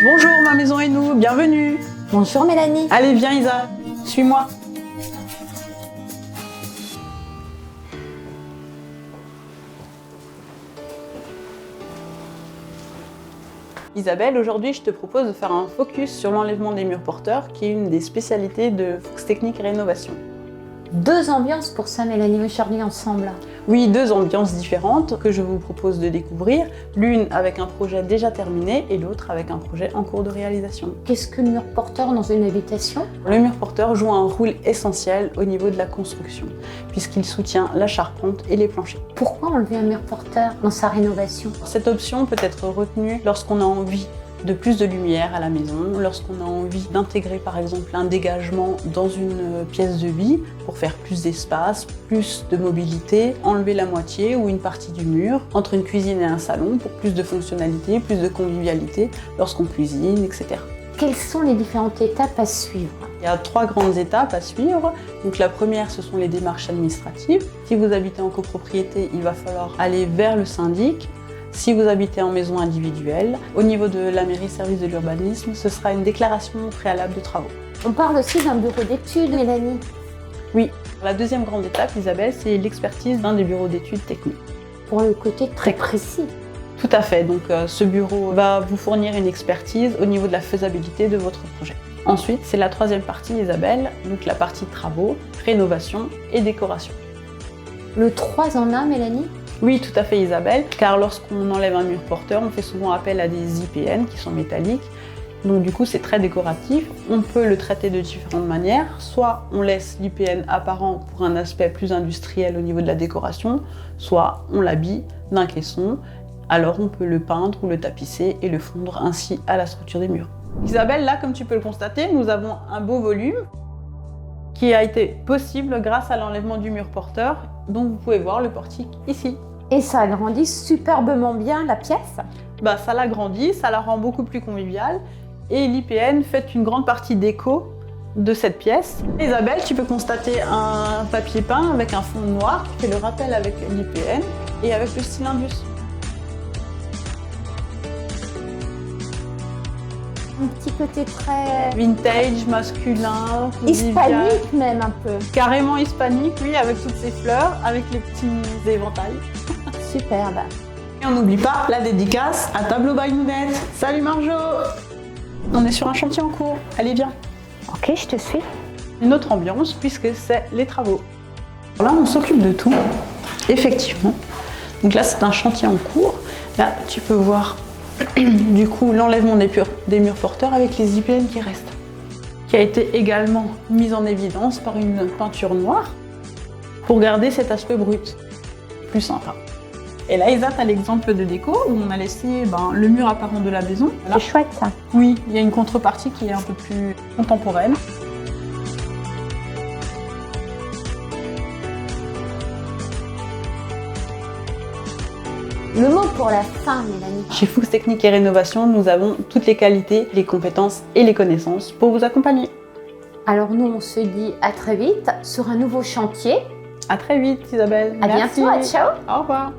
Bonjour ma maison et nous, bienvenue. Bonjour Mélanie. Allez viens Isa, suis-moi. Isabelle, aujourd'hui je te propose de faire un focus sur l'enlèvement des murs porteurs qui est une des spécialités de Fuchs Technique Rénovation. Deux ambiances pour ça Mélanie, aujourd'hui ensemble. Oui, deux ambiances différentes que je vous propose de découvrir, l'une avec un projet déjà terminé et l'autre avec un projet en cours de réalisation. Qu'est-ce que le mur porteur dans une habitation? Le mur porteur joue un rôle essentiel au niveau de la construction, puisqu'il soutient la charpente et les planchers. Pourquoi enlever un mur porteur dans sa rénovation? Cette option peut être retenue lorsqu'on a envie de plus de lumière à la maison, lorsqu'on a envie d'intégrer par exemple un dégagement dans une pièce de vie pour faire plus d'espace, plus de mobilité, enlever la moitié ou une partie du mur entre une cuisine et un salon pour plus de fonctionnalité, plus de convivialité lorsqu'on cuisine, etc. Quelles sont les différentes étapes à suivre? Il y a 3 grandes étapes à suivre. Donc la première, ce sont les démarches administratives. Si vous habitez en copropriété, il va falloir aller vers le syndic. Si vous habitez en maison individuelle, au niveau de la mairie service de l'urbanisme, ce sera une déclaration préalable de travaux. On parle aussi d'un bureau d'études, Mélanie. Oui. La deuxième grande étape, Isabelle, c'est l'expertise d'un des bureaux d'études techniques. Pour le côté très précis. Tout à fait. Donc ce bureau va vous fournir une expertise au niveau de la faisabilité de votre projet. Ensuite, c'est la troisième partie, Isabelle, donc la partie travaux, rénovation et décoration. Le 3 en 1, Mélanie? Oui, tout à fait Isabelle, car lorsqu'on enlève un mur porteur, on fait souvent appel à des IPN qui sont métalliques. Donc du coup, c'est très décoratif. On peut le traiter de différentes manières. Soit on laisse l'IPN apparent pour un aspect plus industriel au niveau de la décoration, soit on l'habille d'un caisson. Alors on peut le peindre ou le tapisser et le fondre ainsi à la structure des murs. Isabelle, là, comme tu peux le constater, nous avons un beau volume qui a été possible grâce à l'enlèvement du mur porteur. Donc vous pouvez voir le portique ici. Et ça agrandit superbement bien la pièce. Ça l'agrandit, ça la rend beaucoup plus conviviale. Et l'IPN fait une grande partie déco de cette pièce. Isabelle, tu peux constater un papier peint avec un fond noir qui fait le rappel avec l'IPN et avec le style Indus. Un petit côté très vintage, masculin, hispanique même un peu. Carrément hispanique, oui, avec toutes ces fleurs, avec les petits éventails. Superbe. Et on n'oublie pas la dédicace à Tableau by Nounette. Salut Marjo! On est sur un chantier en cours, allez viens. Ok, je te suis. Une autre ambiance puisque c'est les travaux. Là on s'occupe de tout, effectivement. Donc là c'est un chantier en cours. Là tu peux voir du coup l'enlèvement des murs porteurs avec les IPN qui restent, qui a été également mise en évidence par une peinture noire pour garder cet aspect brut, plus sympa. Et là, Isa, tu as l'exemple de déco où on a laissé le mur apparent de la maison. C'est chouette ça. Oui, il y a une contrepartie qui est un peu plus contemporaine. Le mot pour la fin, Mélanie. Chez Fuchs Technique et Rénovation, nous avons toutes les qualités, les compétences et les connaissances pour vous accompagner. Alors nous, on se dit à très vite sur un nouveau chantier. À très vite, Isabelle. À bientôt, ciao. Au revoir.